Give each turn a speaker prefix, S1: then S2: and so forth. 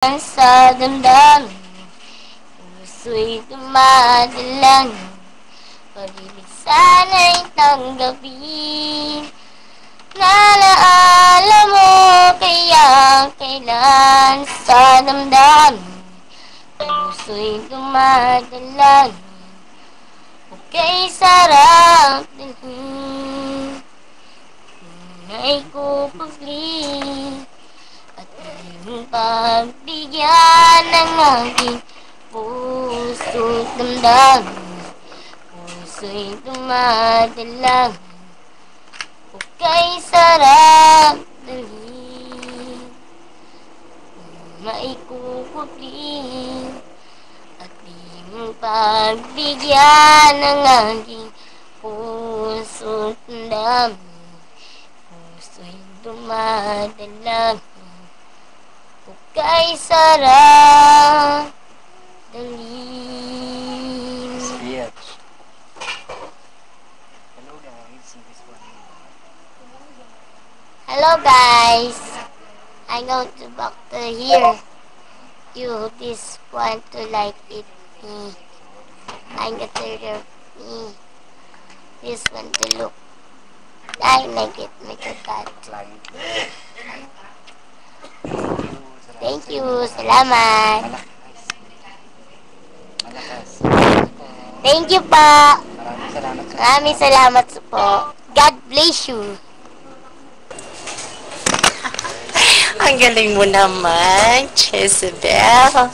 S1: Sa damdamin, puso'y dumadalang, pag-ibig sana'y tanggapin. Nalaala mo kaya kailan sa damdamin, puso'y dumadalang, okay sarap dalhin. Tunay ko pagli at iyong pagbigyan ng aking puso't damdamin, puso'y dumadalang, okay sarap dalhin. Maikukupli at iyong pagbigyan ng aking puso't damdamin, puso'y dumadalang, okay sarap dalhin.
S2: Speech. Hello guys, this one.
S1: Hello guys, I go to doctor here. You this want to like it me. I got to me. This one to look. I like it, make a cut. Thank you, salamat.
S2: Malakas.
S1: Thank you po.
S2: Maraming salamat sa
S1: Maraming salamat po. God bless you.
S3: Ang galing mo naman, Jezebel.